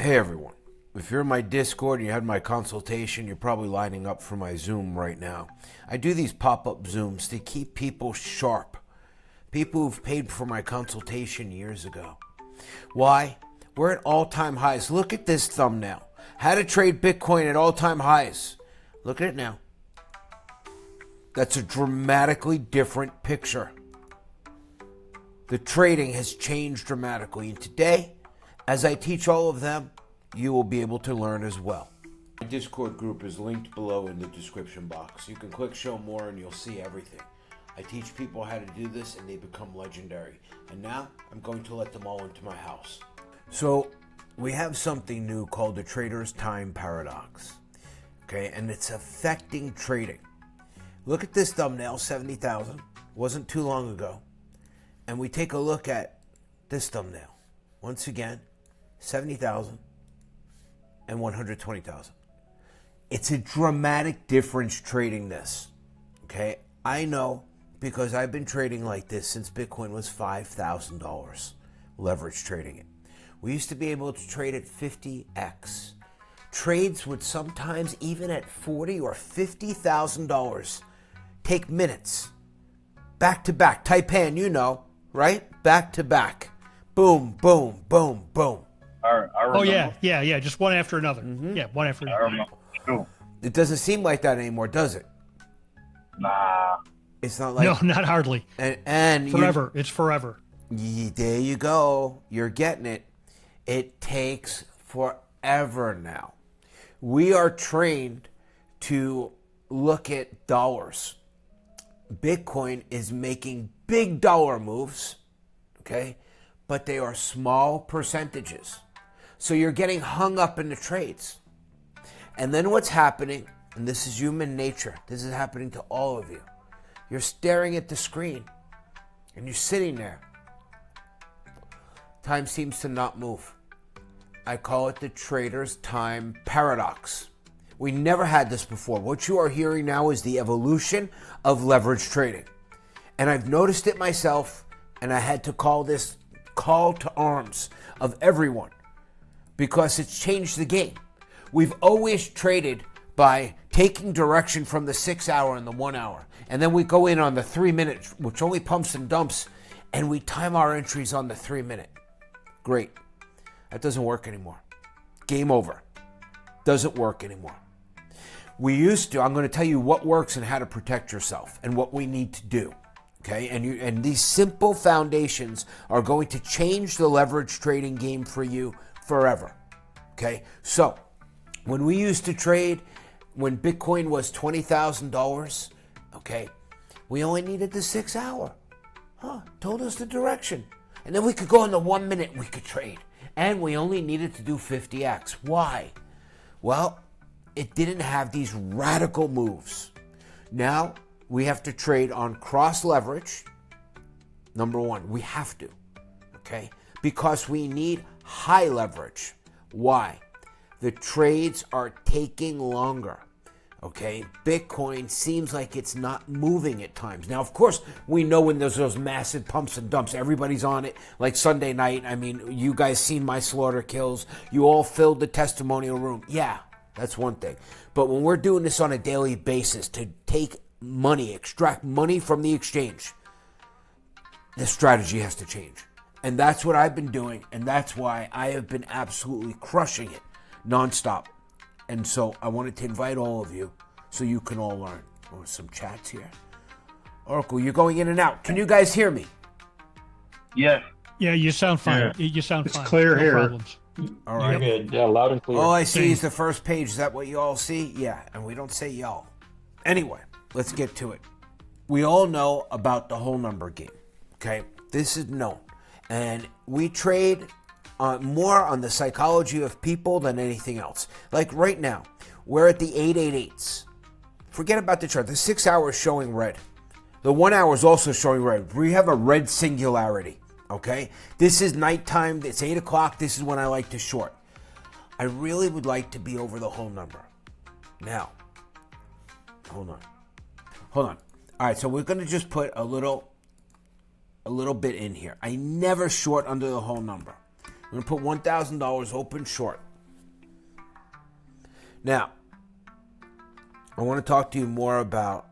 Hey everyone. If you're in my Discord and you had my consultation, you're probably lining up for my Zoom right now. I do these pop-up Zooms to keep people sharp. People who've paid for my consultation years ago. Why? We're at all-time highs. Look at this thumbnail. How to trade Bitcoin at all-time highs. Look at it now. That's a dramatically different picture. The trading has changed dramatically. And today, as I teach all of them, you will be able to learn as well. My Discord group is linked below in the description box. You can click show more and you'll see everything. I teach people how to do this and they become legendary. And now I'm going to let them all into my house. So we have something new called the Trader's Time Paradox. Okay, and it's affecting trading. Look at this thumbnail, 70,000. Wasn't too long ago. And we take a look at this thumbnail. Once again, 70,000 and 120,000. It's a dramatic difference trading this. Okay, I know because I've been trading like this since Bitcoin was $5,000. Leverage trading it. We used to be able to trade at 50x. Trades would sometimes, even at $40,000 or $50,000, take minutes. Back to back. Taipan, you know, right? Back to back. Boom, boom, boom, boom. Oh, yeah. Just one after another. Mm-hmm. Yeah, one after another. It doesn't seem like that anymore, does it? Nah. It's not like... No, not hardly. And forever. It's forever. There you go. You're getting it. It takes forever now. We are trained to look at dollars. Bitcoin is making big dollar moves, okay? But they are small percentages. So you're getting hung up in the trades. And then what's happening, and this is human nature, this is happening to all of you. You're staring at the screen and you're sitting there. Time seems to not move. I call it the Trader's Time Paradox. We never had this before. What you are hearing now is the evolution of leverage trading. And I've noticed it myself, and I had to call this call to arms of everyone because it's changed the game. We've always traded by taking direction from the 6 hour and the 1 hour. And then we go in on the 3 minute, which only pumps and dumps, and we time our entries on the 3 minute. Great. That doesn't work anymore. Game over. Doesn't work anymore. We used to, I'm going to tell you what works and how to protect yourself and what we need to do. Okay, and these simple foundations are going to change the leverage trading game for you forever. Okay, so when we used to trade, when Bitcoin was $20,000, okay, we only needed the 6 hour. Told us the direction. And then we could go in the 1 minute we could trade. And we only needed to do 50x. Why? Well, it didn't have these radical moves. Now, we have to trade on cross leverage. Number one, we have to, okay? Because we need high leverage. Why? The trades are taking longer, okay? Bitcoin seems like it's not moving at times. Now, of course, we know when there's those massive pumps and dumps, everybody's on it, like Sunday night. I mean, you guys seen my slaughter kills. You all filled the testimonial room. Yeah, that's one thing. But when we're doing this on a daily basis to take money, extract money from the exchange, the strategy has to change. And that's what I've been doing, and that's why I have been absolutely crushing it nonstop. And so I wanted to invite all of you so you can all learn. Oh, some chats here. Oracle, you're going in and out. Can you guys hear me? Yes. Yeah, you sound fine. Yeah. You sound it's fine. It's clear no here. Problems. All right. You're good. Yeah, loud and clear. All I see is the first page. Is that what you all see? Yeah, and we don't say y'all. Anyway, let's get to it. We all know about the whole number game, okay? This is known. And we trade more on the psychology of people than anything else. Like right now, we're at the 888s. Forget about the chart. The 6 hour is showing red. The 1 hour is also showing red. We have a red singularity, okay? This is nighttime. It's 8 o'clock. This is when I like to short. I really would like to be over the whole number. Now, hold on. All right, so we're going to just put a little bit in here. I never short under the whole number. I'm going to put $1,000 open short. Now, I want to talk to you more about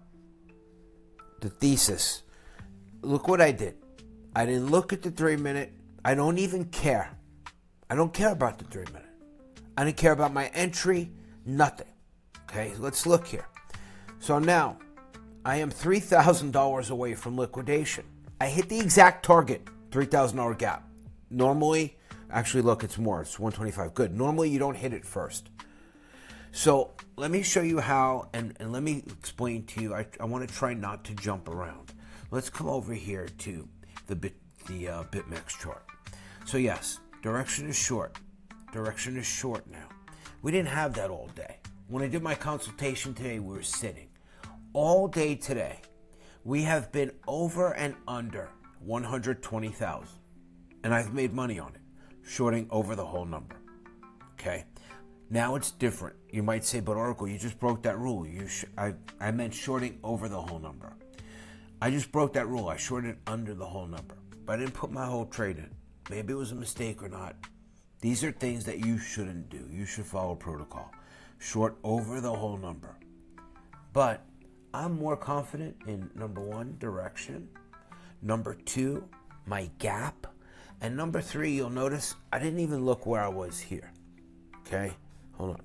the thesis. Look what I did. I didn't look at the 3-minute. I don't even care. I don't care about the 3-minute. I didn't care about my entry, nothing. Okay, let's look here. So now, I am $3,000 away from liquidation. I hit the exact target, $3,000 gap. Normally, actually look, it's more, it's 125, good. Normally you don't hit it first. So let me show you how, and let me explain to you, I want to try not to jump around. Let's come over here to the BitMEX chart. So yes, direction is short. Direction is short now. We didn't have that all day. When I did my consultation today, we were sitting. All day today, we have been over and under 120,000. And I've made money on it, shorting over the whole number. Okay? Now it's different. You might say, but Oracle, you just broke that rule. I meant shorting over the whole number. I just broke that rule. I shorted under the whole number. But I didn't put my whole trade in. Maybe it was a mistake or not. These are things that you shouldn't do. You should follow protocol. Short over the whole number. But I'm more confident in number 1, direction. Number 2, my gap. And number 3, you'll notice I didn't even look where I was here. Okay? Hold on.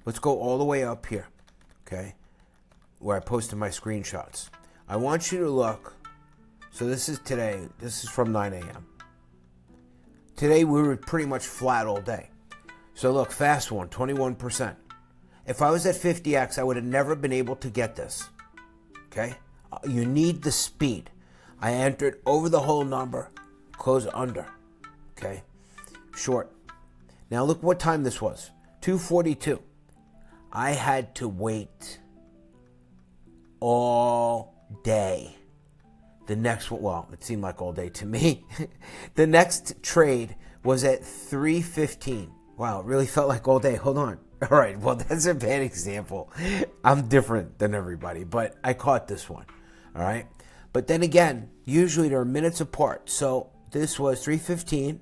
Let's go all the way up here. Okay? Where I posted my screenshots. I want you to look. So this is today. This is from 9 a.m. Today we were pretty much flat all day. So look, fast one, 21%. If I was at 50x, I would have never been able to get this. Okay? You need the speed. I entered over the whole number, close under. Okay? Short. Now look what time this was. 2:42. I had to wait all day. The next one, well, it seemed like all day to me. The next trade was at 3:15. Wow, it really felt like all day. Hold on. All right, well, that's a bad example. I'm different than everybody, but I caught this one. All right. But then again, usually they're minutes apart. So this was 3:15,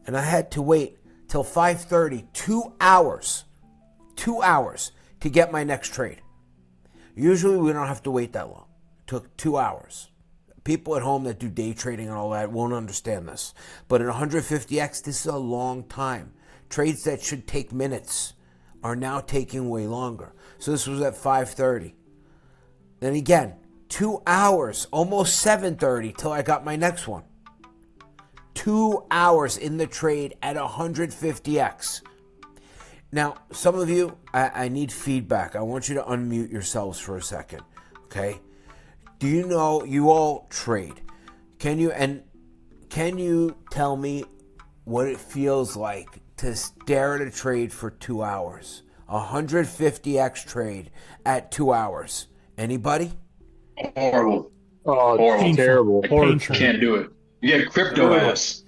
and I had to wait till 5:30, 2 hours. 2 hours to get my next trade. Usually we don't have to wait that long. It took 2 hours. People at home that do day trading and all that won't understand this. But at 150x, this is a long time. Trades that should take minutes are now taking way longer. So this was at 5:30. Then again, 2 hours, almost 7:30 till I got my next one. 2 hours in the trade at 150x. Now, some of you, I need feedback. I want you to unmute yourselves for a second, okay? Do you know you all trade? Can you tell me what it feels like to stare at a trade for 2 hours? 150x trade at 2 hours. Anybody? Horrible. Oh, Horrible. terrible. I can't do it. You get crypto ass.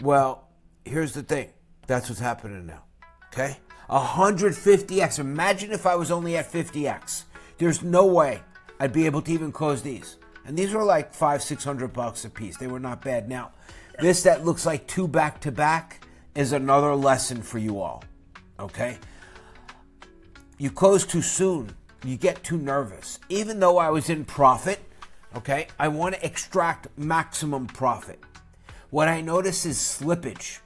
Well, here's the thing. That's what's happening now. Okay? 150x. Imagine if I was only at 50x. There's no way I'd be able to even close these. And these were like $500-600 a piece. They were not bad. Now, this that looks like 2 back-to-back is another lesson for you all. Okay? You close too soon. You get too nervous. Even though I was in profit, okay, I want to extract maximum profit. What I notice is slippage.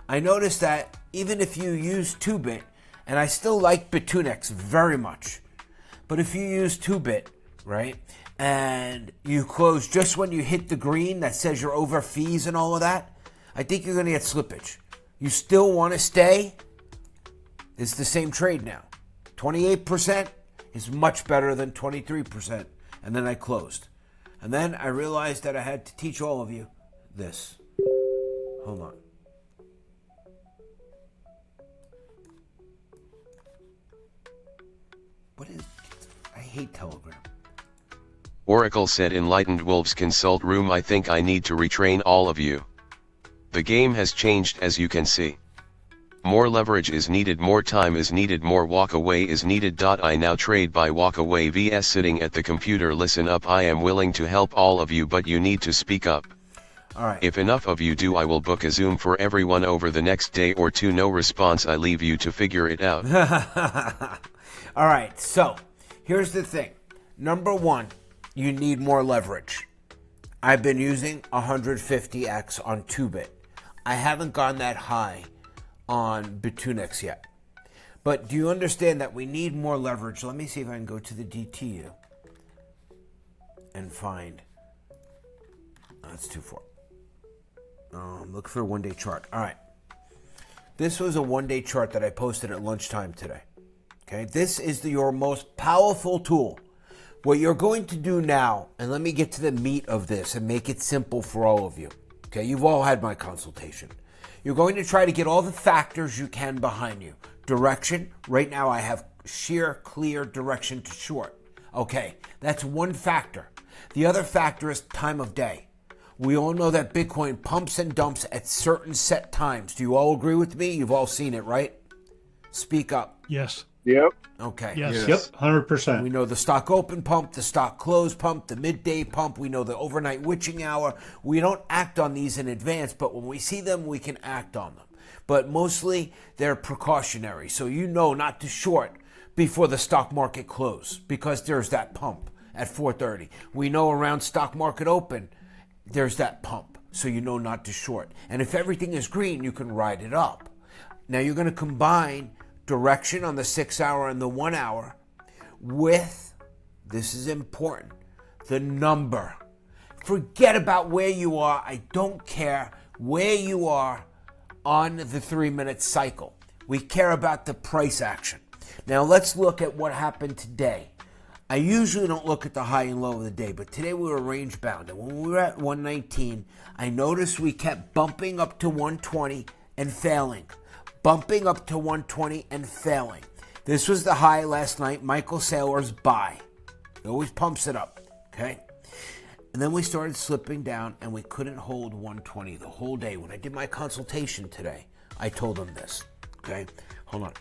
I notice that even if you use 2-bit, and I still like Bitunex very much, but if you use 2-bit, right, and you close just when you hit the green that says you're over fees and all of that, I think you're going to get slippage. You still want to stay? It's the same trade now. 28% is much better than 23%. And then I closed. And then I realized that I had to teach all of you this. Hold on. What is... I hate Telegram. Oracle said Enlightened Wolves consult room. I think I need to retrain all of you. The game has changed, as you can see. More leverage is needed, more time is needed, more walk away is needed. I now trade by walk away vs sitting at the computer. Listen up, I am willing to help all of you, but you need to speak up. All right. If enough of you do, I will book a Zoom for everyone over the next day or two. No response, I leave you to figure it out. All right, so here's the thing. Number one, you need more leverage. I've been using 150x on 2-bit. I haven't gone that high on Bitunex yet. But do you understand that we need more leverage? Let me see if I can go to the DTU and find. That's too far. Look for a one-day chart. All right. This was a one-day chart that I posted at lunchtime today. Okay, this is your most powerful tool. What you're going to do now, and let me get to the meat of this and make it simple for all of you. Okay, you've all had my consultation. You're going to try to get all the factors you can behind you. Direction, right now I have sheer, clear direction to short. Okay, that's one factor. The other factor is time of day. We all know that Bitcoin pumps and dumps at certain set times. Do you all agree with me? You've all seen it, right? Speak up. Yes. Yep. Okay. Yes. Yep. 100%. We know the stock open pump, the stock close pump, the midday pump. We know the overnight witching hour. We don't act on these in advance, but when we see them, we can act on them. But mostly they're precautionary. So you know not to short before the stock market close because there's that pump at 4:30. We know around stock market open, there's that pump. So you know not to short. And if everything is green, you can ride it up. Now you're going to combine direction on the 6 hour and the 1 hour with, this is important, the number. Forget about where you are. I don't care where you are on the 3-minute cycle. We care about the price action. Now let's look at what happened today. I usually don't look at the high and low of the day, but today we were range bound. And when we were at 119, I noticed we kept bumping up to 120 and failing. Bumping up to 120 and failing. This was the high last night, Michael Saylor's buy. He always pumps it up, okay? And then we started slipping down and we couldn't hold 120 the whole day. When I did my consultation today, I told him this, okay? Hold on.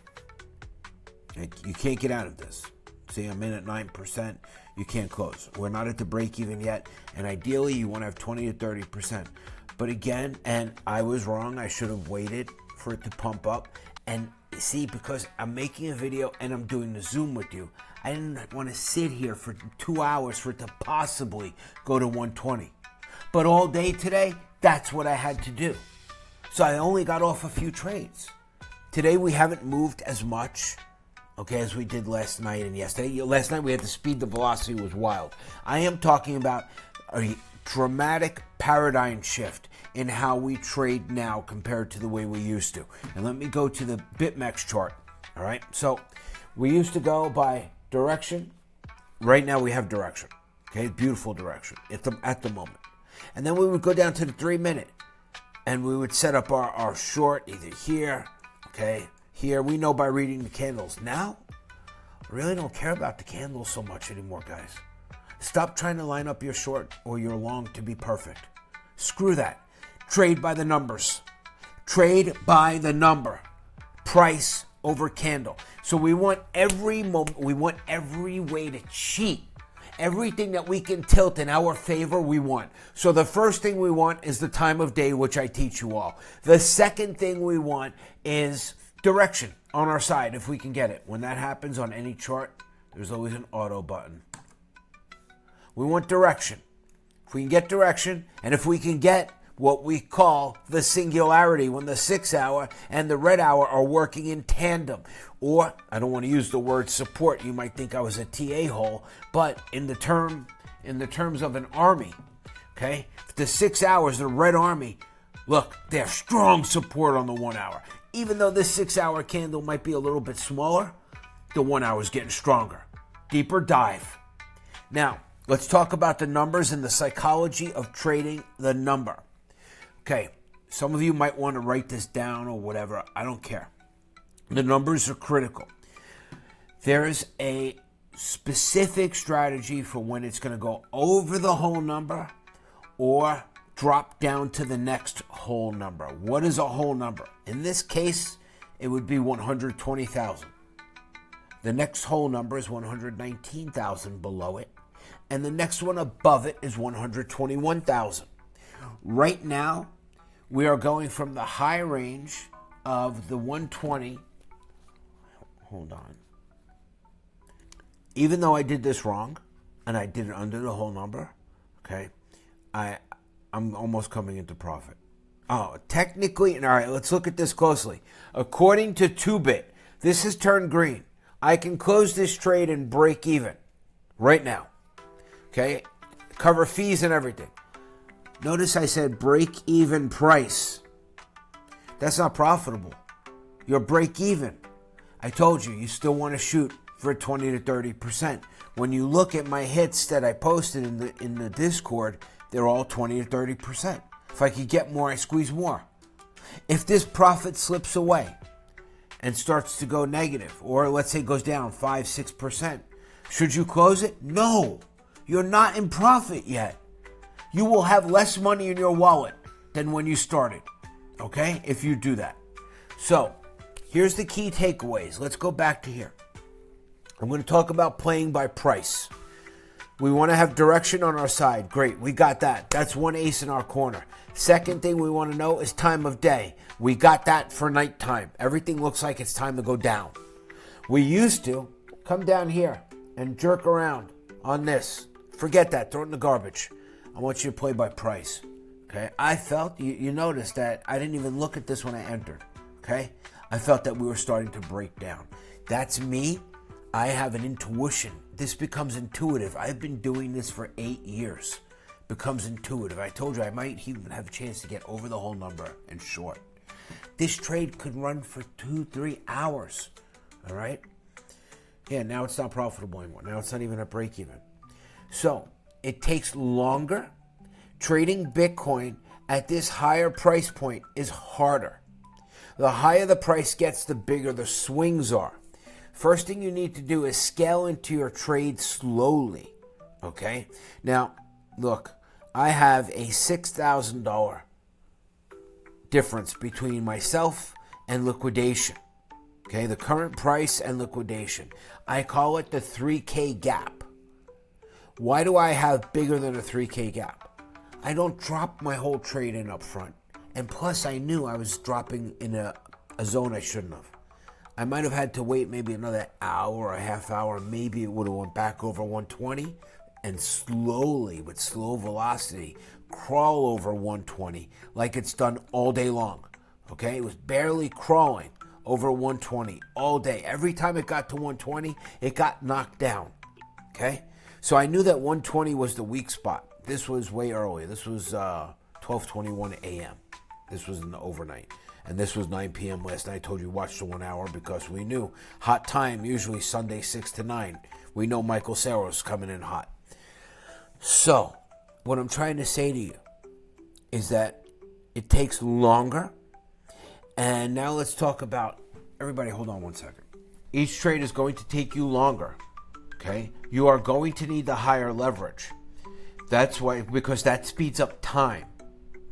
You can't get out of this. See, I'm in at 9%. You can't close. We're not at the break even yet. And ideally, you want to have 20 to 30%. But again, and I was wrong. I should have waited for it to pump up. And see, because I'm making a video and I'm doing the Zoom with you, I didn't want to sit here for 2 hours for it to possibly go to 120. But all day today, that's what I had to do. So I only got off a few trades. Today we haven't moved as much, okay, as we did last night and yesterday. Last night we had the speed, the velocity was wild. I am talking about a dramatic paradigm shift in how we trade now compared to the way we used to. And let me go to the BitMEX chart, all right? So we used to go by direction. Right now we have direction, okay? Beautiful direction at the moment. And then we would go down to the 3-minute and we would set up our short either here, okay, here. We know by reading the candles. Now, I really don't care about the candles so much anymore, guys. Stop trying to line up your short or your long to be perfect. Screw that. Trade by the numbers. Trade by the number. Price over candle. So we want every moment, we want every way to cheat. Everything that we can tilt in our favor, we want. So the first thing we want is the time of day, which I teach you all. The second thing we want is direction on our side, if we can get it. When that happens on any chart, there's always an auto button. We want direction. If we can get direction, and if we can get what we call the singularity, when the 6 hour and the red hour are working in tandem. Or, I don't want to use the word support, you might think I was a TA hole, but in the terms of an army, okay? The 6 hours, the red army, look, they have strong support on the 1 hour. Even though this 6 hour candle might be a little bit smaller, the 1 hour is getting stronger. Deeper dive. Now, let's talk about the numbers and the psychology of trading the number. Okay, some of you might want to write this down or whatever. I don't care. The numbers are critical. There is a specific strategy for when it's going to go over the whole number or drop down to the next whole number. What is a whole number? In this case, it would be 120,000. The next whole number is 119,000 below it. And the next one above it is 121,000. Right now, we are going from the high range of the 120. Hold on. Even though I did this wrong, and I did it under the whole number, okay, I'm almost coming into profit. Oh, technically, all right, let's look at this closely. According to 2-Bit, this has turned green. I can close this trade and break even right now, okay? Cover fees and everything. Notice I said break even price. That's not profitable. You're break even. I told you, you still want to shoot for 20 to 30%. When you look at my hits that I posted in the Discord, they're all 20 to 30%. If I could get more, I squeeze more. If this profit slips away and starts to go negative, or let's say goes down 5-6%, should you close it? No, you're not in profit yet. You will have less money in your wallet than when you started, okay, if you do that. So here's the key takeaways. Let's go back to here. I'm going to talk about playing by price. We want to have direction on our side. Great, we got that. That's one ace in our corner. Second thing we want to know is time of day. We got that for nighttime. Everything looks like it's time to go down. We used to come down here and jerk around on this. Forget that. Throw it in the garbage. I want you to play by price. Okay? I felt, you noticed that I didn't even look at this when I entered. Okay? I felt that we were starting to break down. That's me. I have an intuition. This becomes intuitive. I've been doing this for 8 years. Becomes intuitive. I told you I might even have a chance to get over the whole number and short. This trade could run for 2-3 hours. All right? Yeah, now it's not profitable anymore. Now it's not even at break even. So it takes longer. Trading Bitcoin at this higher price point is harder. The higher the price gets, the bigger the swings are. First thing you need to do is scale into your trade slowly, okay? Now, look, I have a $6,000 difference between myself and liquidation, okay? The current price and liquidation. I call it the 3K gap. Why do I have bigger than a 3K gap? I don't drop my whole trade in up front. And plus, I knew I was dropping in a zone I shouldn't have. I might have had to wait maybe another hour or a half hour. Maybe it would have went back over 120 and slowly, with slow velocity, crawl over 120 like it's done all day long. Okay? It was barely crawling over 120 all day. Every time it got to 120, it got knocked down. Okay? So I knew that 120 was the weak spot. This was way early. This was 12:21 a.m. This was in the overnight. And this was 9 p.m. last night. I told you watch the 1 hour because we knew hot time, usually Sunday 6 to 9. We know Michael Saros coming in hot. So, what I'm trying to say to you is that it takes longer. And now let's talk about, everybody hold on one second. Each trade is going to take you longer, okay? You are going to need the higher leverage. That's why, because that speeds up time,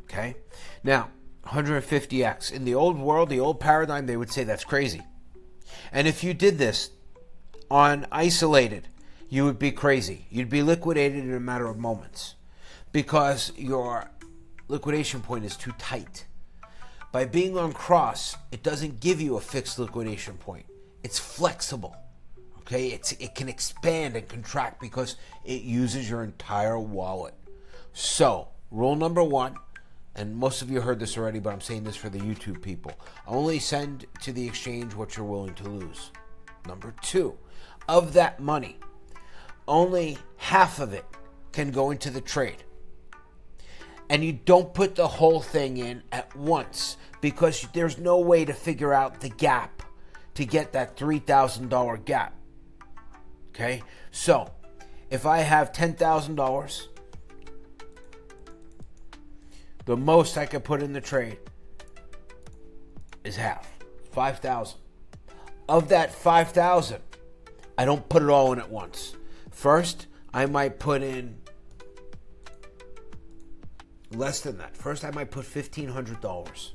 okay? Now, 150x. In the old world, the old paradigm, they would say that's crazy. And if you did this on isolated, you would be crazy. You'd be liquidated in a matter of moments because your liquidation point is too tight. By being on cross, it doesn't give you a fixed liquidation point. It's flexible. Okay? It can expand and contract because it uses your entire wallet. So, rule number 1, and most of you heard this already, but I'm saying this for the YouTube people. Only send to the exchange what you're willing to lose. Number 2, of that money, only half of it can go into the trade. And you don't put the whole thing in at once because there's no way to figure out the gap to get that $3,000 gap. Okay? So, if I have $10,000, the most I could put in the trade is half, 5,000. Of that 5,000, I don't put it all in at once. First, I might put in less than that. First, I might put $1,500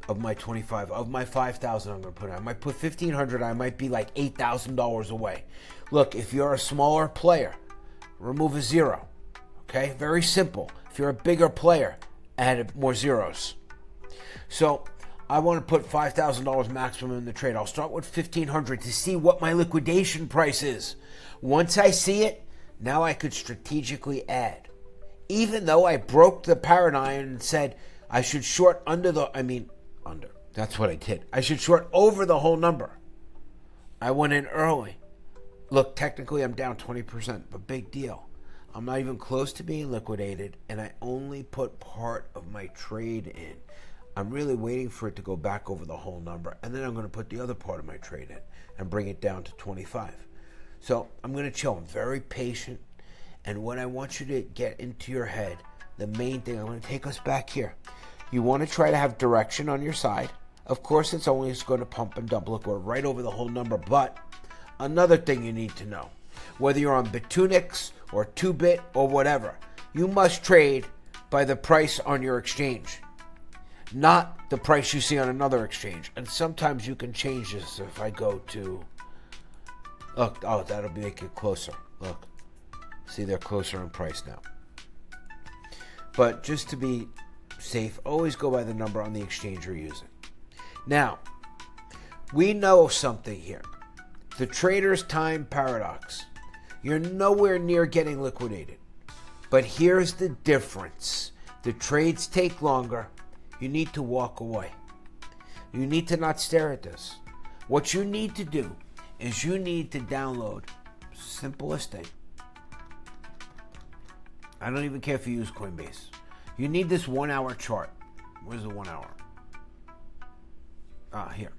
of my 25, of my 5,000 I'm going to put in. I might put 1,500, I might be like $8,000 away. Look, if you're a smaller player, remove a zero. Okay, very simple. If you're a bigger player, add more zeros. So I want to put $5,000 maximum in the trade. I'll start with $1,500 to see what my liquidation price is. Once I see it, now I could strategically add. Even though I broke the paradigm and said I should short under. That's what I did. I should short over the whole number. I went in early. Look, technically I'm down 20%, but big deal. I'm not even close to being liquidated, and I only put part of my trade in. I'm really waiting for it to go back over the whole number, and then I'm going to put the other part of my trade in and bring it down to 25. So I'm going to chill. I'm very patient, and what I want you to get into your head, the main thing, I'm going to take us back here. You want to try to have direction on your side. Of course, it's only going to pump and dump. Look, we're right over the whole number, but another thing you need to know, whether you're on Bitunix or 2-bit or whatever, you must trade by the price on your exchange, not the price you see on another exchange. And sometimes you can change this. If I go to, look, oh, that'll make it closer. Look, see, they're closer in price now. But just to be safe, always go by the number on the exchange you're using. Now, we know something here. The trader's time paradox. You're nowhere near getting liquidated. But here's the difference. The trades take longer. You need to walk away. You need to not stare at this. What you need to do is you need to download, simplest thing. I don't even care if you use Coinbase. You need this 1 hour chart. Where's the 1 hour? Here.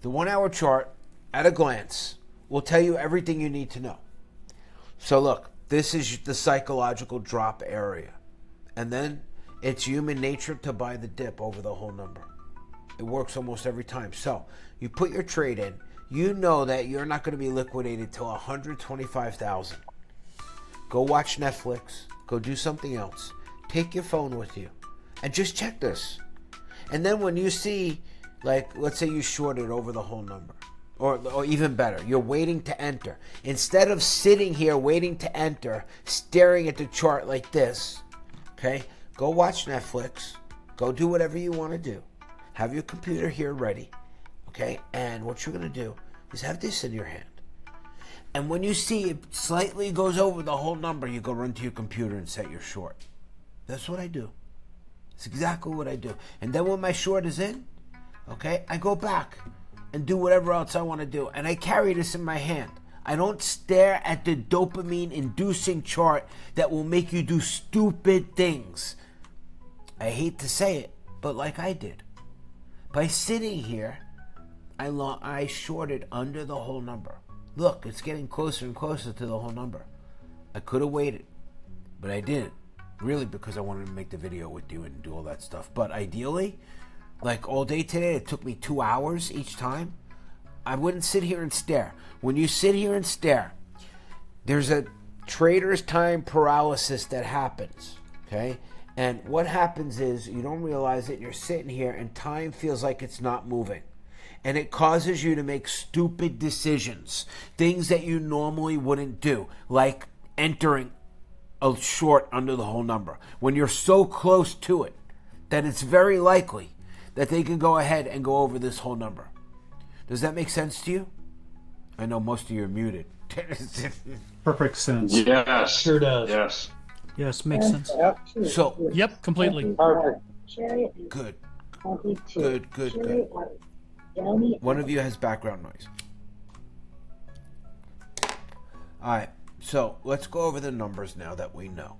The 1 hour chart, at a glance, will tell you everything you need to know. So look, this is the psychological drop area. And then it's human nature to buy the dip over the whole number. It works almost every time. So you put your trade in. You know that you're not going to be liquidated till 125,000. Go watch Netflix. Go do something else. Take your phone with you. And just check this. And then when you see, like, let's say you shorted over the whole number. Or even better, you're waiting to enter. Instead of sitting here waiting to enter, staring at the chart like this, okay, go watch Netflix. Go do whatever you want to do. Have your computer here ready, okay? And what you're going to do is have this in your hand. And when you see it slightly goes over the whole number, you go run to your computer and set your short. That's what I do. It's exactly what I do. And then when my short is in, okay, I go back and do whatever else I want to do. And I carry this in my hand. I don't stare at the dopamine-inducing chart that will make you do stupid things. I hate to say it, but like I did. By sitting here, I shorted under the whole number. Look, it's getting closer and closer to the whole number. I could have waited, but I didn't. Really, because I wanted to make the video with you and do all that stuff. But ideally, like all day today, it took me 2 hours each time. I wouldn't sit here and stare. When you sit here and stare, there's a trader's time paralysis that happens, okay? And what happens is you don't realize it. You're sitting here and time feels like it's not moving. And it causes you to make stupid decisions, things that you normally wouldn't do, like entering a short under the whole number when you're so close to it that it's very likely that they can go ahead and go over this whole number. Does that make sense to you? I know most of you are muted. Perfect sense. Yes. Sure does. Yes. Yes, makes sense. So, Yep, completely. Perfect. good. Good. One of you has background noise. All right, so let's go over the numbers now that we know.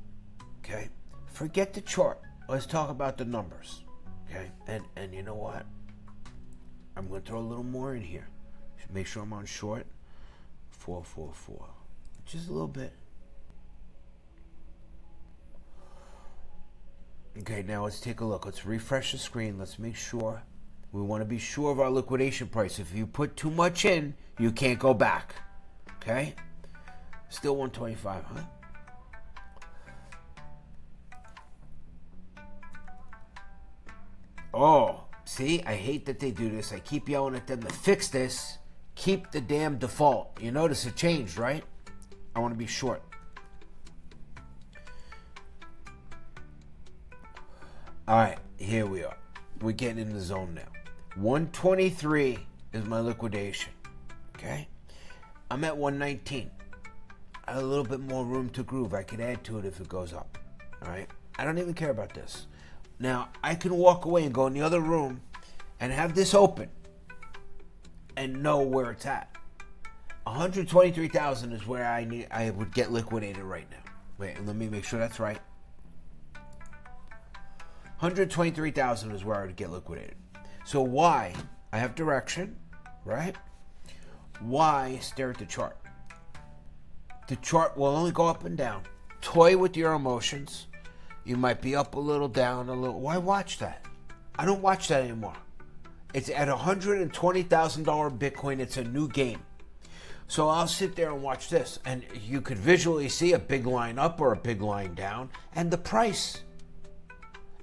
Okay? Forget the chart. Let's talk about the numbers. Okay? And you know what? I'm going to throw a little more in here. Make sure I'm on short. 444. Just a little bit. Okay, now let's take a look. Let's refresh the screen. Let's make sure. We want to be sure of our liquidation price. If you put too much in, you can't go back. Okay? Still 125, huh? Oh, see? I hate that they do this. I keep yelling at them to fix this. Keep the damn default. You notice it changed, right? I want to be short. All right, here we are. We're getting in the zone now. 123 is my liquidation. Okay? I'm at 119. I have a little bit more room to groove. I can add to it if it goes up. All right? I don't even care about this. Now, I can walk away and go in the other room and have this open and know where it's at. 123,000 is where I would get liquidated right now. Wait, let me make sure that's right. 123,000 is where I would get liquidated. So why? I have direction, right? Why stare at the chart? The chart will only go up and down. Toy with your emotions. You might be up a little, down a little. Why watch that? I don't watch that anymore. It's at $120,000 Bitcoin. It's a new game. So I'll sit there and watch this. And you could visually see a big line up or a big line down. And the price.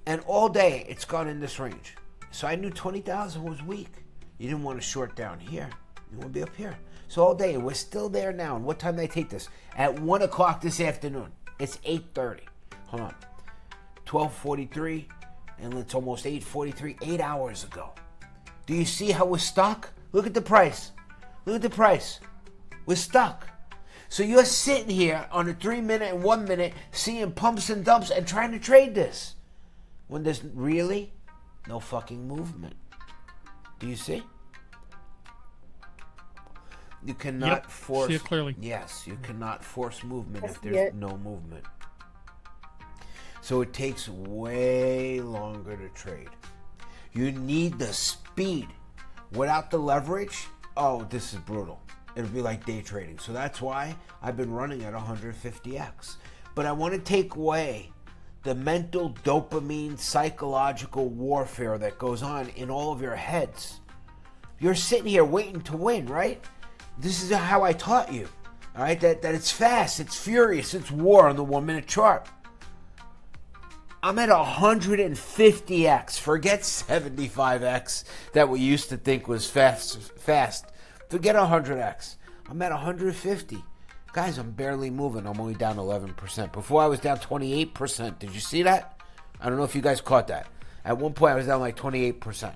And all day, it's gone in this range. So I knew 20,000 was weak. You didn't want to short down here. You want to be up here. So all day, we're still there now. And what time did I take this? At 1 o'clock this afternoon. It's 8:30. Hold on. 12:43. And it's almost 8:43. 8 hours ago. Do you see how we're stuck? Look at the price. Look at the price. We're stuck. So you're sitting here on a 3 minute and 1 minute seeing pumps and dumps and trying to trade this. When there's really no fucking movement. Do you see? You cannot force. See it clearly. Yes, you cannot force movement if there's no movement. So it takes way longer to trade. You need the speed. Without the leverage, oh, this is brutal. It'll be like day trading. So that's why I've been running at 150x. But I want to take away the mental dopamine psychological warfare that goes on in all of your heads. You're sitting here waiting to win, right? This is how I taught you, all right? That it's fast, it's furious, it's war on the 1 minute chart. I'm at 150x. Forget 75x that we used to think was fast. Forget 100x. I'm at 150. Guys, I'm barely moving. I'm only down 11%. Before I was down 28%. Did you see that? I don't know if you guys caught that. At one point, I was down like 28%.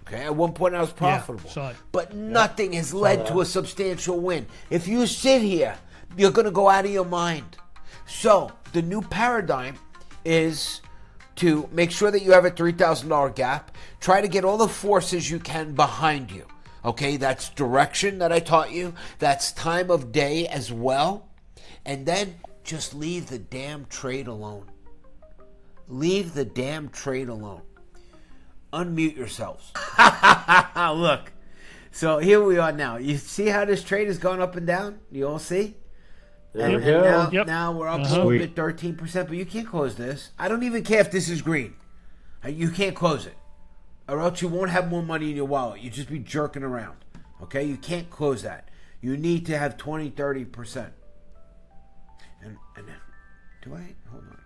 Okay? At one point, I was profitable. Yeah, saw it. But nothing has led to a substantial win. If you sit here, you're going to go out of your mind. So, the new paradigm is to make sure that you have a $3,000 gap. Try to get all the forces you can behind you. Okay, that's direction that I taught you. That's time of day as well. And then just leave the damn trade alone. Leave the damn trade alone. Unmute yourselves. Look. So here we are now. You see how this trade has gone up and down? You all see? There we go. Now we're up a little bit, 13%, but you can't close this. I don't even care if this is green. You can't close it. Or else you won't have more money in your wallet. You'll just be jerking around. Okay? You can't close that. You need to have 20, 30%. And do I? Hold on.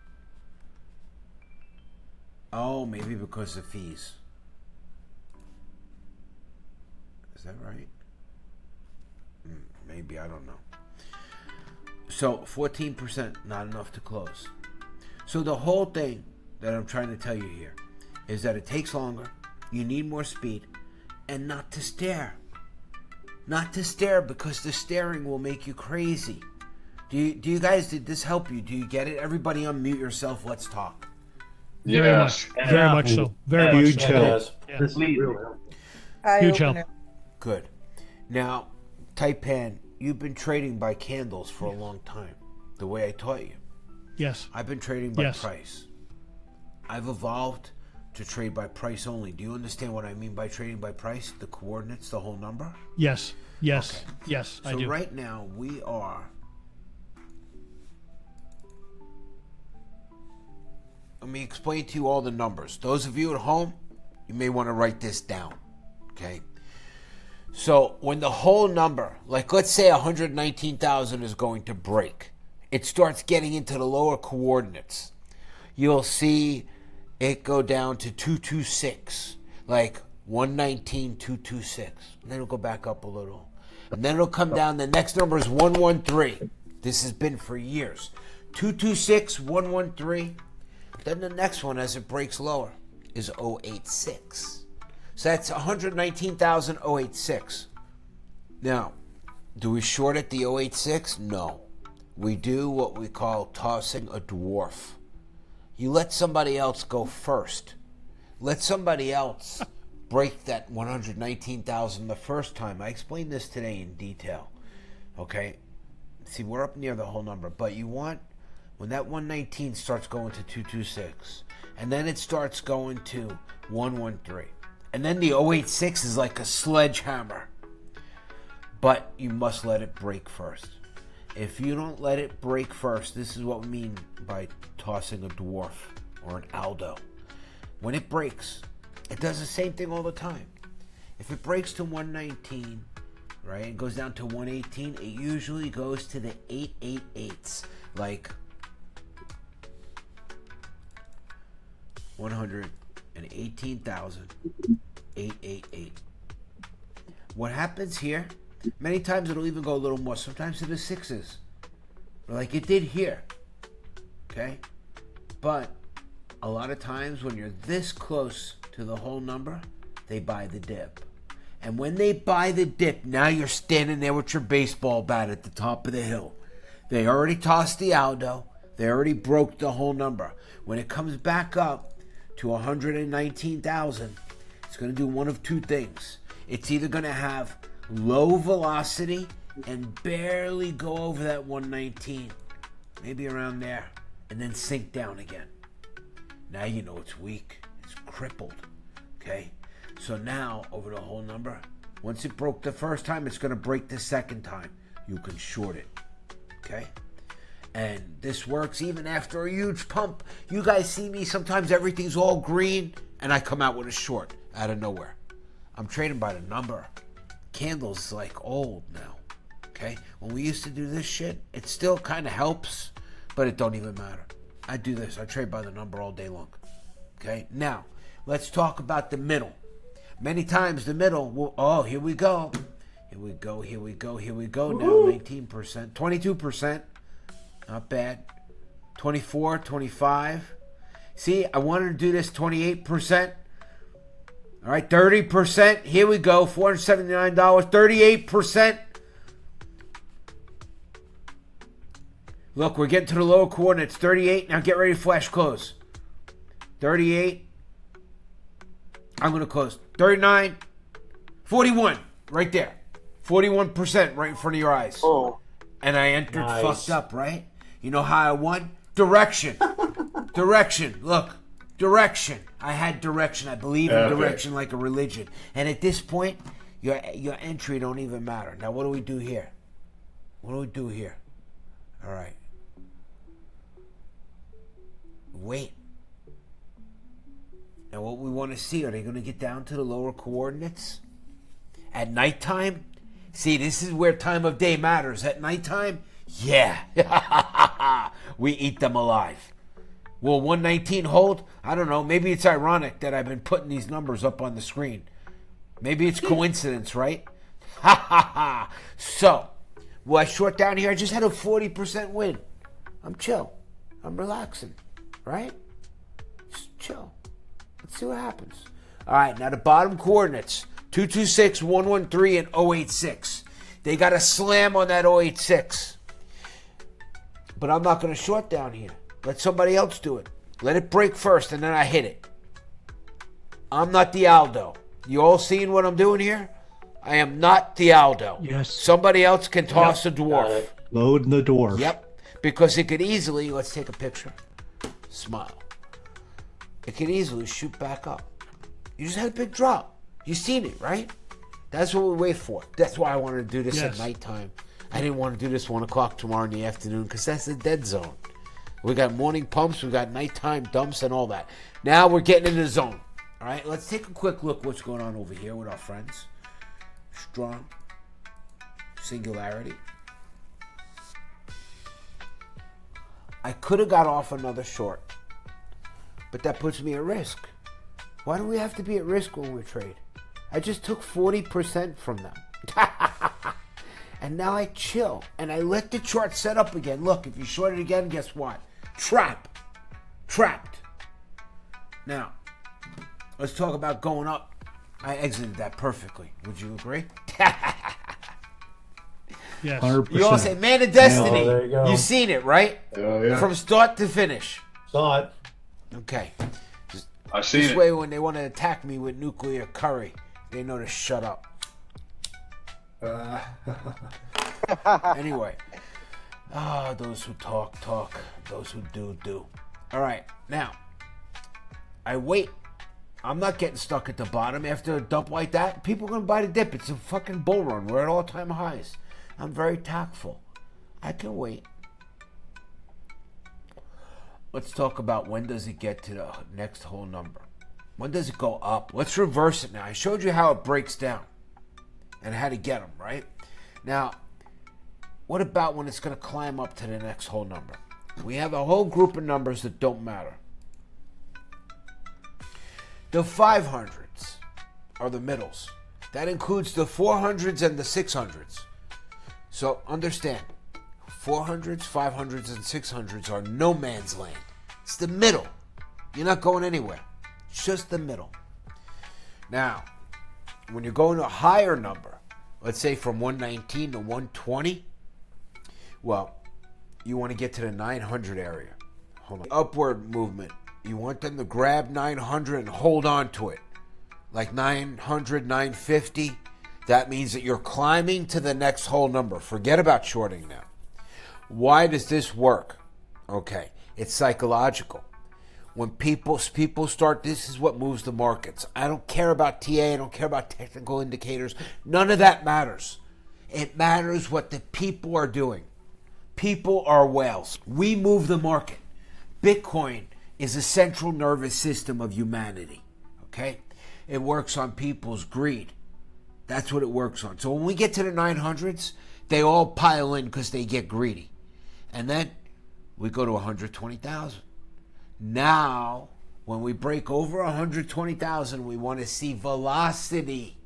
Oh, maybe because of fees. Is that right? Maybe, I don't know. So 14%, not enough to close. So the whole thing that I'm trying to tell you here is that it takes longer. You need more speed, and not to stare. Not to stare, because the staring will make you crazy. Do you guys, did this help you? Do you get it? Everybody unmute yourself. Let's talk. Very much. Very much so. Very much Huge so. help. Yeah. Huge help. Good. Now, Taipan, you've been trading by candles for a long time, the way I taught you. Yes. I've been trading by price. I've evolved to trade by price only. Do you understand what I mean by trading by price? The coordinates, the whole number? Yes. Yes. Okay. Yes, I do. So right now we are... Let me explain to you all the numbers. Those of you at home, you may want to write this down. Okay? So when the whole number, like let's say 119,000 is going to break, it starts getting into the lower coordinates. You'll see it go down to 226, like 119,226. And then it'll go back up a little. And then it'll come down. The next number is 113. This has been for years. 226, 113. Then the next one as it breaks lower. is 086. So that's 119,086. Now, do we short at the 086? No. We do what we call tossing a dwarf. You let somebody else go first. Let somebody else break that 119,000 the first time. I explained this today in detail. Okay? See, we're up near the whole number, but you want, when that 119 starts going to 226, and then it starts going to 113, and then the 086 is like a sledgehammer. But you must let it break first. If you don't let it break first, this is what we mean by tossing a dwarf or an Aldo. When it breaks, it does the same thing all the time. If it breaks to 119, right, it goes down to 118, it usually goes to the 888s, like 118,888. What happens here, many times it'll even go a little more. Sometimes it is sixes, like it did here. Okay? But a lot of times when you're this close to the whole number, they buy the dip. And when they buy the dip, now you're standing there with your baseball bat at the top of the hill. They already tossed the Aldo. They already broke the whole number. When it comes back up to 119,000, it's going to do one of two things. It's either going to have low velocity and barely go over that 119, maybe around there, and then sink down again. Now you know it's weak. It's crippled. Okay? So now, over the whole number, once it broke the first time, it's going to break the second time. You can short it. Okay? And this works even after a huge pump. You guys see me, sometimes everything's all green, and I come out with a short out of nowhere. I'm trading by the number. Candle's like old now. Okay? When we used to do this shit, it still kind of helps, but it don't even matter. I do this. I trade by the number all day long. Okay? Now, let's talk about the middle. Many times the middle will, here we go. Here we go. Now 19%, 22%. Not bad. 24, 25. See, I wanted to do this 28%. All right, 30%. Here we go. $479. 38%. Look, we're getting to the lower coordinates. 38. Now get ready to flash close. 38. I'm going to close. 39. 41. Right there. 41% right in front of your eyes. Oh. And I entered Nice. fucked up, right? You know how I won? Direction. Direction. Look. Direction. I had direction. I believe in direction like a religion. And at this point, your entry don't even matter. Now, what do we do here? All right. Wait. Now, what we want to see, are they going to get down to the lower coordinates? At nighttime? See, this is where time of day matters. At nighttime? Yeah. We eat them alive. Will 119 hold? I don't know. Maybe it's ironic that I've been putting these numbers up on the screen. Maybe it's coincidence, right? So, will I short down here? I just had a 40% win. I'm chill. I'm relaxing, right? Just chill. Let's see what happens. All right, now the bottom coordinates, 226, 113, and 086. They got a slam on that 086. But I'm not going to short down here. Let somebody else do it. Let it break first, and then I hit it. I'm not the Aldo. You all seeing what I'm doing here? I am not the Aldo. Yes. Somebody else can toss a dwarf. Load the dwarf. Yep. Because it could easily, let's take a picture. Smile. It could easily shoot back up. You just had a big drop. You seen it, right? That's what we wait for. That's why I wanted to do this at nighttime. I didn't want to do this 1 o'clock tomorrow in the afternoon because that's the dead zone. We got morning pumps, we got nighttime dumps and all that. Now we're getting in the zone. All right, let's take a quick look what's going on over here with our friends. Strong. Singularity. I could have got off another short, but that puts me at risk. Why do we have to be at risk when we trade? I just took 40% from them. And now I chill, and I let the chart set up again. Look, if you short it again, guess what? Trapped. Now, let's talk about going up. I exited that perfectly. Would you agree? Yes. 100%. You all say Man of Destiny. Oh, there you go. You've seen it, right? Oh, yeah. From start to finish. Saw it. Okay. I've seen This it. way, when they want to attack me with nuclear curry, they know to shut up. Anyway. Those who talk, talk. Those who do, do. All right. Now, I wait. I'm not getting stuck at the bottom after a dump like that. People are going to buy the dip. It's a fucking bull run. We're at all-time highs. I'm very tactful. I can wait. Let's talk about when does it get to the next whole number. When does it go up? Let's reverse it now. I showed you how it breaks down and how to get them, right? Now, what about when it's going to climb up to the next whole number? We have a whole group of numbers that don't matter. The 500s are the middles. That includes the 400s and the 600s. So understand, 400s, 500s, and 600s are no man's land. It's the middle. You're not going anywhere. It's just the middle. Now, when you're going to a higher number, let's say from 119 to 120, well, you want to get to the 900 area. Hold on. Upward movement. You want them to grab 900 and hold on to it. Like 900, 950. That means that you're climbing to the next whole number. Forget about shorting now. Why does this work? Okay, it's psychological. When people start, this is what moves the markets. I don't care about TA. I don't care about technical indicators. None of that matters. It matters what the people are doing. People are whales. We move the market. Bitcoin is a central nervous system of humanity. Okay? It works on people's greed. That's what it works on. So when we get to the 900s, they all pile in because they get greedy. And then we go to 120,000. Now, when we break over 120,000, we want to see velocity.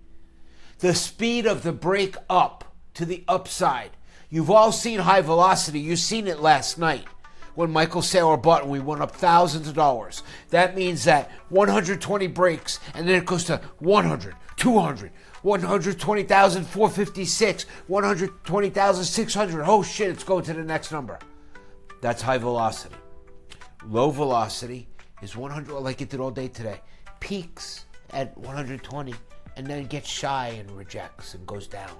The speed of the break up to the upside. You've all seen high velocity. You've seen it last night when Michael Saylor bought and we went up thousands of dollars. That means that 120 breaks and then it goes to 100, 200, 120,456, 120,600. Oh shit, it's going to the next number. That's high velocity. Low velocity is 100, like it did all day today. Peaks at 120 and then gets shy and rejects and goes down.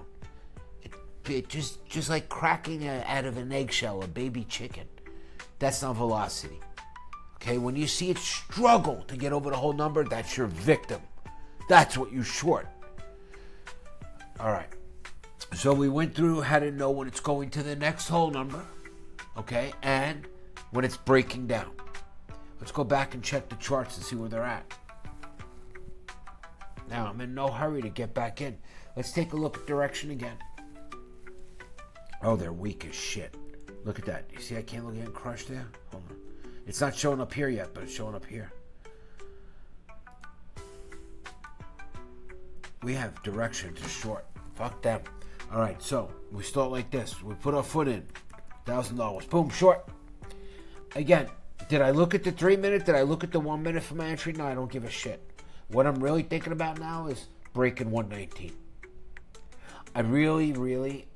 It just like cracking out of an eggshell, a baby chicken. That's not velocity. Okay, when you see it struggle to get over the whole number, that's your victim. That's what you short. All right. So we went through how to know when it's going to the next whole number, okay, and when it's breaking down. Let's go back and check the charts and see where they're at. Now, I'm in no hurry to get back in. Let's take a look at direction again. Oh, they're weak as shit. Look at that. You see that candle getting crushed there? Hold on. It's not showing up here yet, but it's showing up here. We have direction to short. Fuck them. All right, so we start like this. We put our foot in. $1,000. Boom, short. Again, did I look at the 3 minute? Did I look at the 1 minute for my entry? No, I don't give a shit. What I'm really thinking about now is breaking 119. I really,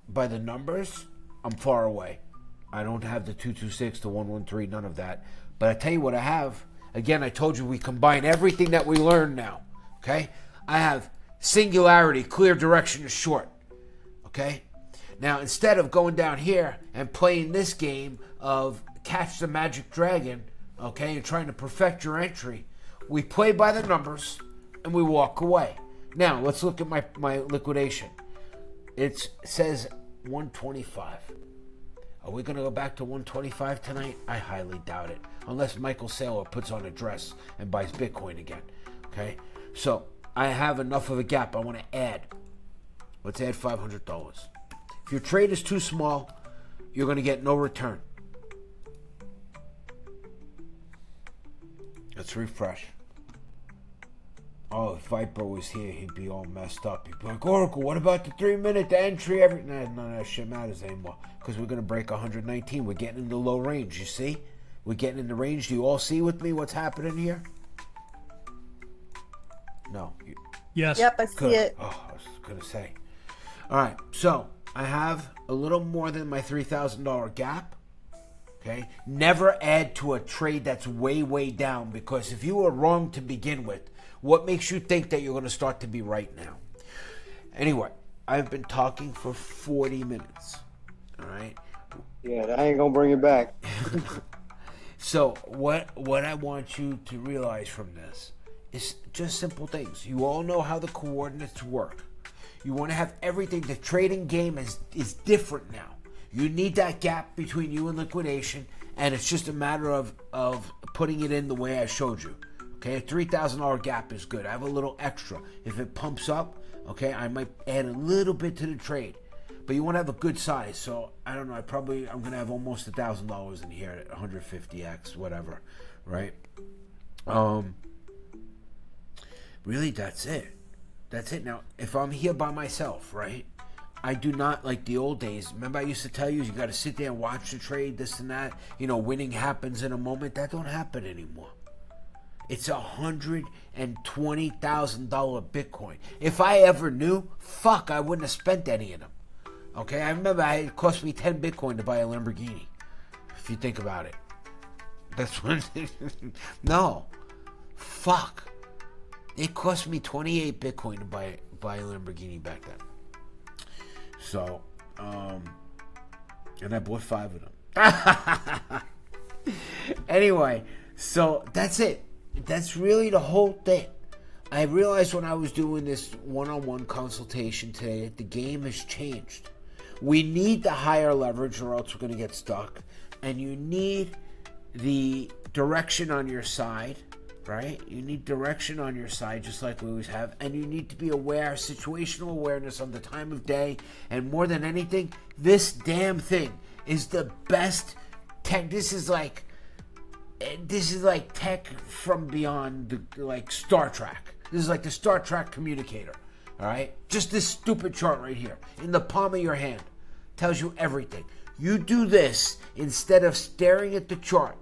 by the numbers, I'm far away. I don't have the 226, the 113, none of that. But I tell you what I have. Again, I told you we combine everything that we learned now. Okay? I have singularity, clear direction to short. Okay? Now, instead of going down here and playing this game of catch the magic dragon, okay, and trying to perfect your entry, we play by the numbers and we walk away. Now, let's look at my liquidation. It says 125. Are we going to go back to 125 tonight? I highly doubt it. Unless Michael Saylor puts on a dress and buys Bitcoin again. Okay? So, I have enough of a gap I want to add. Let's add $500. If your trade is too small, you're going to get no return. Let's refresh. Oh, if Viper was here, he'd be all messed up. He'd be like, Oracle, what about the 3 minute, the entry, none of that shit matters anymore. Because we're going to break 119. We're getting in the low range, you see? We're getting in the range. Do you all see with me what's happening here? No. Yes. Yep, I see Good. it. Oh, I was going to say. All right. So I have a little more than my $3,000 gap. Okay. Never add to a trade that's way, way down, because if you were wrong to begin with, what makes you think that you're going to start to be right now? Anyway, I've been talking for 40 minutes. All right. Yeah, that ain't gonna bring it back. So what I want you to realize from this is just simple things. You all know how the coordinates work. You want to have everything. The trading game is different now. You need that gap between you and liquidation, and it's just a matter of putting it in the way I showed you. Okay, a $3,000 gap is good. I have a little extra. If it pumps up, okay, I might add a little bit to the trade. But you want to have a good size. So I don't know. I'm going to have almost $1,000 in here at 150x, whatever, right? Really, that's it. That's it. Now, if I'm here by myself, right? I do not like the old days. Remember, I used to tell you got to sit there and watch the trade, this and that. Winning happens in a moment. That don't happen anymore. It's $120,000 Bitcoin. If I ever knew, I wouldn't have spent any of them. Okay, I remember it cost me 10 Bitcoin to buy a Lamborghini. If you think about it. That's what... No. It cost me 28 Bitcoin to buy a Lamborghini back then. So, and I bought 5 of them. Anyway, so that's it. That's really the whole thing. I realized when I was doing this one-on-one consultation today that the game has changed. We need the higher leverage or else we're going to get stuck. And you need the direction on your side, right? You need direction on your side just like we always have. And you need to be aware, situational awareness on the time of day. And more than anything, this damn thing is the best tech. This is like tech from beyond like Star Trek. This is like the Star Trek communicator. All right? Just this stupid chart right here in the palm of your hand tells you everything. You do this instead of staring at the chart,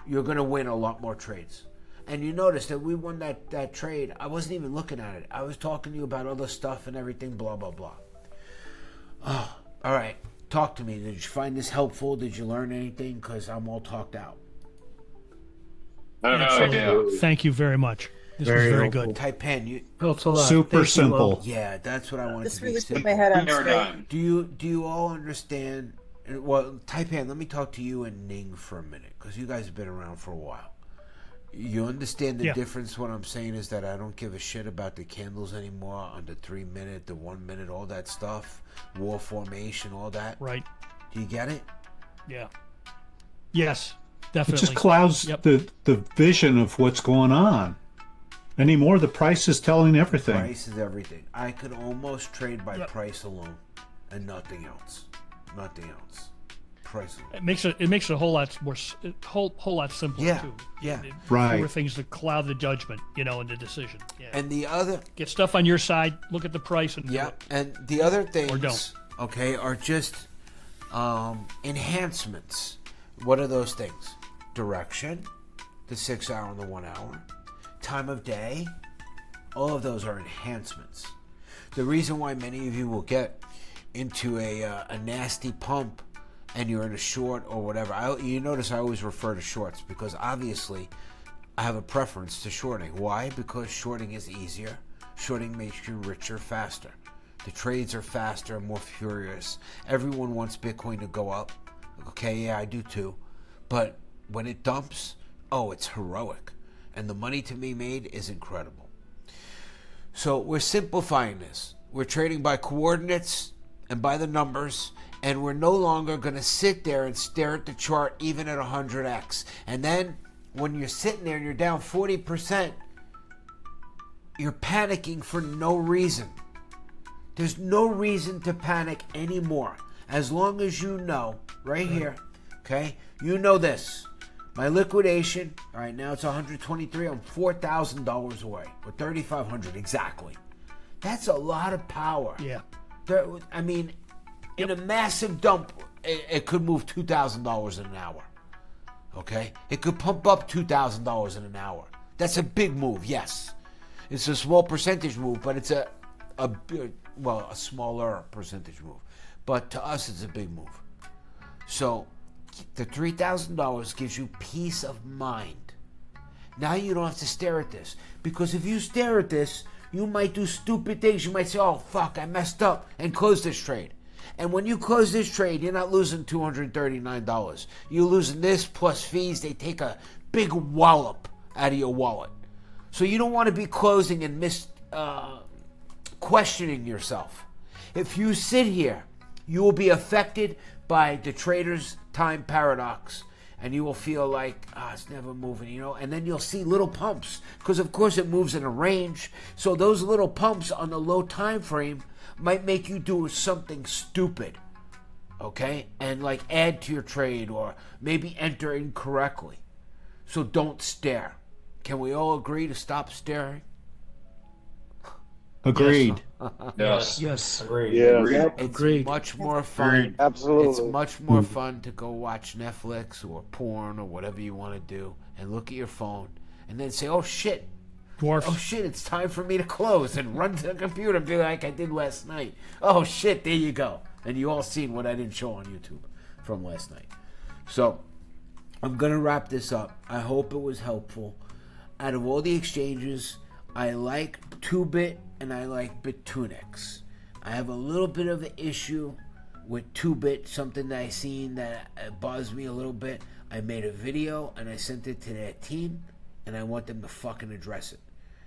you're going to win a lot more trades. And you notice that we won that trade. I wasn't even looking at it. I was talking to you about other stuff and everything, blah, blah, blah. Oh, all right. Talk to me. Did you find this helpful? Did you learn anything? Because I'm all talked out. Absolutely. Thank you very much. This was very good. Taipan, you Helps a lot. Super Thank you, simple. Lo. yeah, that's what I wanted This to really be put simple. my head on Never straight. done. Do you all understand? Well, Taipan, let me talk to you and Ning for a minute because you guys have been around for a while. You understand the difference? What I'm saying is that I don't give a shit about the candles anymore on the 3 minute, the 1 minute, all that stuff, war formation, all that. Right. Do you get it? Yeah. Yes, It definitely. just clouds Yep. the vision of what's going on. Anymore, the price is telling everything. Price is everything. I could almost trade by price alone and nothing else. Nothing else. Price alone. It makes it a whole lot more whole lot simpler Yeah, too. yeah. Right. Fewer things that cloud the judgment, and the decision. Yeah. And the other, Get stuff on your side. Look at the price and do yeah, it. and the other things, Or don't. okay, are just enhancements. What are those things? Direction, the 6 hour and the 1 hour, time of day. All of those are enhancements. The reason why many of you will get into a nasty pump and you're in a short or whatever, you notice I always refer to shorts because obviously I have a preference to shorting. Why? Because shorting is easier. Shorting makes you richer faster. The trades are faster, more furious. Everyone wants Bitcoin to go up. Okay, yeah, I do too. But when it dumps, it's heroic. And the money to be made is incredible. So we're simplifying this. We're trading by coordinates and by the numbers, and we're no longer going to sit there and stare at the chart even at 100x. And then when you're sitting there and you're down 40%, you're panicking for no reason. There's no reason to panic anymore. As long as you know, right here, okay, you know this. My liquidation, all right, now it's 123. I'm $4,000 away, or 3,500 exactly. That's a lot of power. Yeah. I mean, in a massive dump, it could move $2,000 in an hour. Okay, it could pump up $2,000 in an hour. That's a big move, yes. It's a small percentage move, but it's a smaller percentage move. But to us, it's a big move. So the $3,000 gives you peace of mind. Now you don't have to stare at this. Because if you stare at this, you might do stupid things. You might say, oh, fuck, I messed up, and close this trade. And when you close this trade, you're not losing $239. You're losing this plus fees. They take a big wallop out of your wallet. So you don't want to be closing and questioning yourself. If you sit here, you will be affected by the trader's time paradox, and you will feel like, it's never moving, and then you'll see little pumps, because of course it moves in a range. So those little pumps on the low time frame might make you do something stupid, okay? And like add to your trade or maybe enter incorrectly. So don't stare. Can we all agree to stop staring? Agreed. Yes. Yes. Agreed. Yeah. It's Agreed. much more fun. Absolutely. It's much more fun to go watch Netflix or porn or whatever you want to do and look at your phone and then say, oh shit, Dwarf. it's time for me to close, and run to the computer and be like I did last night. Oh shit, there you go. And you all seen what I didn't show on YouTube from last night. So I'm going to wrap this up. I hope it was helpful. Out of all the exchanges, I like 2-bit and I like Bitunix. I have a little bit of an issue with 2-bit, something that I seen that buzzed me a little bit. I made a video and I sent it to their team, and I want them to fucking address it.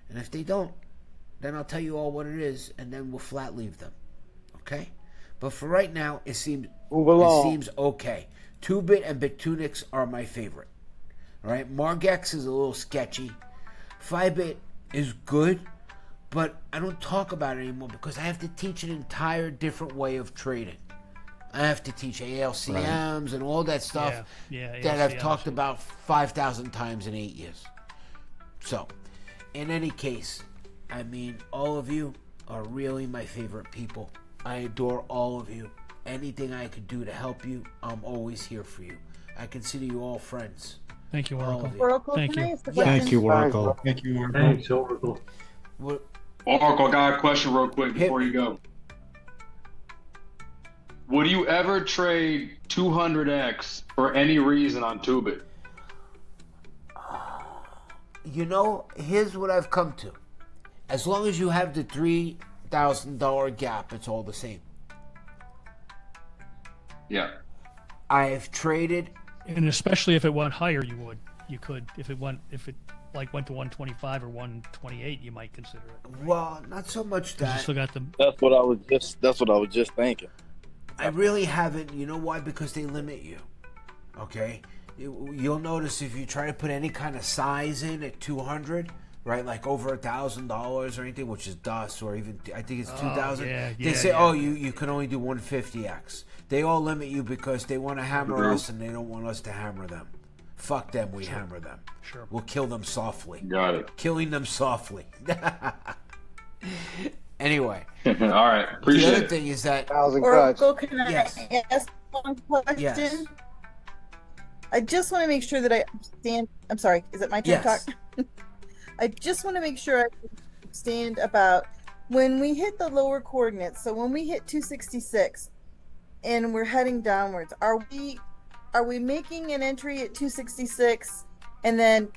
And if they don't, then I'll tell you all what it is, and then we'll flat leave them. Okay? But for right now, it seems okay. 2-bit and Bitunix are my favorite. All right? Margex is a little sketchy. 5-bit is good, but I don't talk about it anymore because I have to teach an entire different way of trading. I have to teach ALCMs and all that stuff that I've talked about 5,000 times in 8 years. So, in any case, I mean, all of you are really my favorite people. I adore all of you. Anything I could do to help you, I'm always here for you. I consider you all friends. Thank you, All Oracle. of you. Oracle, Thank can I you. ask a Yeah. question? Thank you, Oracle. Thank you, Oracle. Thanks, Oracle. What- Oracle, I got a question real quick Hit before me. you go. Would you ever trade 200x for any reason on Tubit? Here's what I've come to. As long as you have the $3,000 gap, it's all the same. Yeah. I have traded. And especially if it went higher, you could. If it went to 125 or 128, you might consider it. Well, not so much 'Cause you that. still got the. That's what I was just thinking. I really haven't. You know why? Because they limit you. Okay? You'll notice if you try to put any kind of size in at 200, right? Like over $1,000 or anything, which is dust, or even I think it's 2,000. They say, you can only do 150x. They all limit you because they want to hammer us and they don't want us to hammer them. Fuck them, we hammer them. Sure. We'll kill them softly. Got it. Killing them softly. Anyway, All right. the Appreciate other it. thing is that Oracle, can I Yes. ask one question? Yes. I just want to make sure that I understand. I'm sorry, is it my turn Yes. to talk? I just want to make sure I understand about when we hit the lower coordinates. So when we hit 266 and we're heading downwards, are we making an entry at 266 and then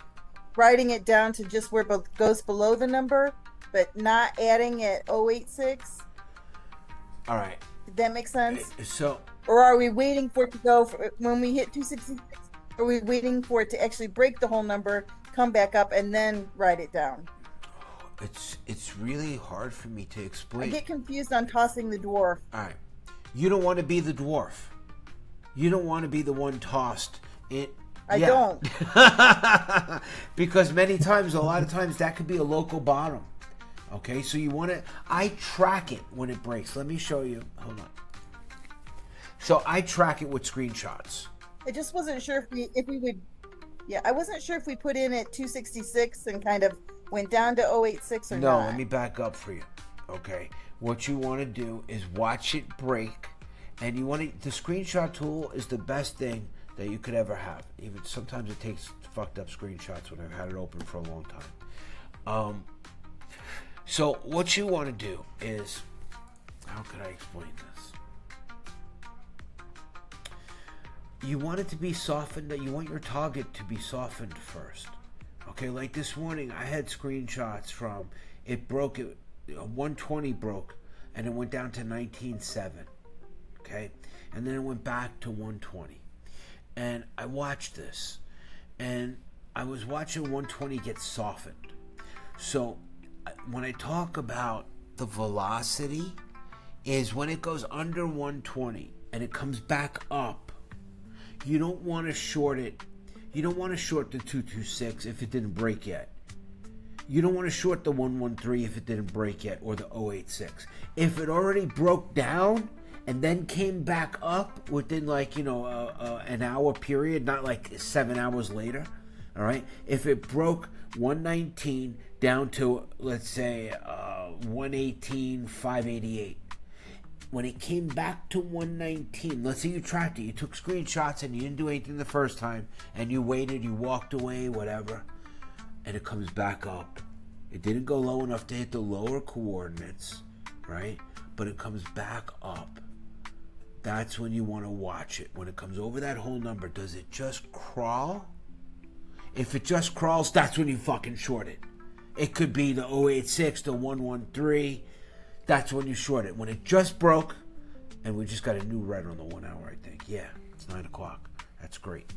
writing it down to just where it goes below the number, but not adding at 086? all right. Did that make sense? So Or are we waiting for it to go when we hit 266? Are we waiting for it to actually break the whole number, come back up, and then write it down? it's really hard for me to I explain. get confused on tossing the dwarf. All right. You don't want to be the dwarf. You don't want to be the one tossed. I don't. Because a lot of times, that could be a local bottom. Okay, so you want to. I track it when it breaks. Let me show you. Hold on. So I track it with screenshots. I just wasn't sure if we would. Yeah, I wasn't sure if we put in at 266 and kind of went down to 086 or No, not. let me back up for you. Okay, what you want to do is watch it break, and you want to. The screenshot tool is the best thing that you could ever have. Even sometimes it takes fucked up screenshots when I've had it open for a long time. So what you want to do is, how could I explain this? You want it to be softened. You want your target to be softened first. Okay, like this morning, I had screenshots from it broke. 120 broke, and it went down to 19.7. Okay, and then it went back to 120. And I watched this, and I was watching 120 get softened. So when I talk about the velocity, is when it goes under 120 and it comes back up. You don't want to short it. You don't want to short the 226 if it didn't break yet. You don't want to short the 113 if it didn't break yet, or the 086. If it already broke down and then came back up within an hour period, not like 7 hours later, all right? If it broke 119 down to, let's say, 118, 588, when it came back to 119, let's say you tracked it, you took screenshots and you didn't do anything the first time, and you waited, you walked away, whatever, and it comes back up. It didn't go low enough to hit the lower coordinates, right? But it comes back up. That's when you want to watch it. When it comes over that whole number, does it just crawl? If it just crawls, that's when you fucking short it. It could be the 086, the 113. That's when you short it. When it just broke, and we just got a new red on the 1 hour, I think. Yeah, it's 9 o'clock. That's great.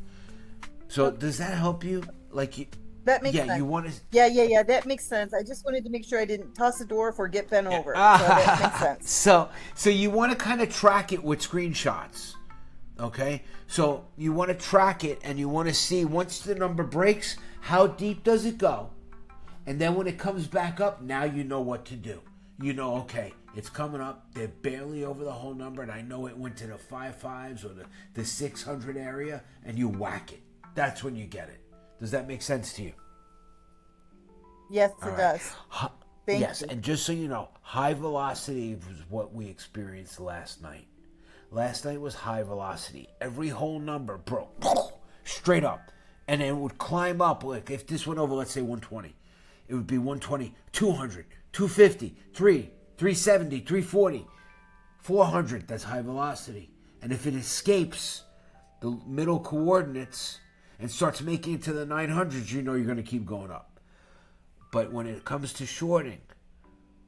So does that help you? That makes sense. Yeah, you want to... Yeah. That makes sense. I just wanted to make sure I didn't toss the dwarf or get bent over. So that makes sense. So you want to kind of track it with screenshots. Okay? So you want to track it, and you want to see, once the number breaks, how deep does it go? And then when it comes back up, now you know what to do. You know, okay, it's coming up. They're barely over the whole number, and I know it went to the 55s or the 600 area, and you whack it. That's when you get it. Does that make sense to you? Yes, it does. Thank you. And just so you know, high velocity was what we experienced last night. Last night was high velocity. Every whole number broke straight up, and it would climb up. Like if this went over, let's say 120, it would be 120, 200, 250, 370, 340, 400. That's high velocity. And if it escapes the middle coordinates and starts making it to the 900s, you know you're going to keep going up. But when it comes to shorting,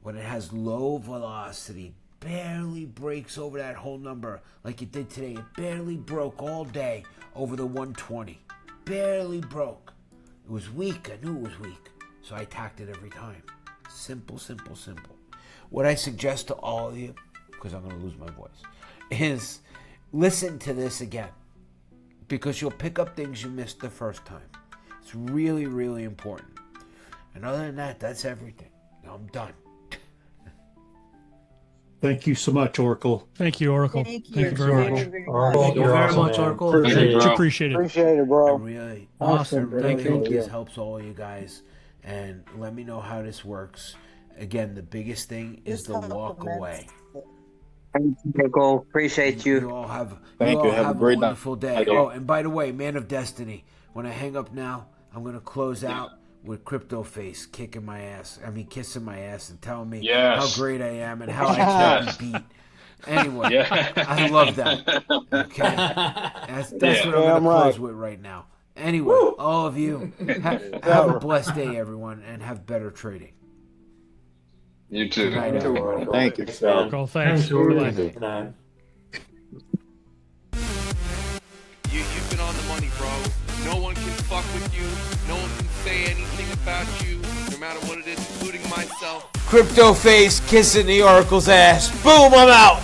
when it has low velocity, barely breaks over that whole number like it did today. It barely broke all day over the 120. Barely broke. It was weak. I knew it was weak. So I attacked it every time. Simple, simple, simple. What I suggest to all of you, because I'm going to lose my voice, is listen to this again. Because you'll pick up things you missed the first time. It's really, really important. And other than that, that's everything. Now I'm done. Thank you so much, Oracle. Thank you, Oracle. Thank you. Thank you very much. Thank you very much, Oracle. Appreciate Much appreciated. Appreciate it, I bro. really, Awesome. I really Thank you. hope this helps all you guys. And let me know how this works. Again, the biggest thing is the walk away. Thank you, Oracle. Appreciate you. You all have, Thank you. Have a great night. wonderful day. Okay. Oh, and by the way, Man of Destiny, when I hang up now, I'm going to close out with Crypto Face kissing my ass and telling me Yes. how great I am and how I can't be beat. Anyway, Yeah. I love that. Okay, that's Yeah. what I'm Damn going to close right. with right now. Anyway, all of you, have a blessed day, everyone, and have better trading. You too. Good night, everybody. Thank you. Oracle, thanks. Bye-bye. Good night. You've been on the money, bro. No one can fuck with you. No one can say anything about you, no matter what it is, including myself. Crypto Face kissing the Oracle's ass. Boom, I'm out.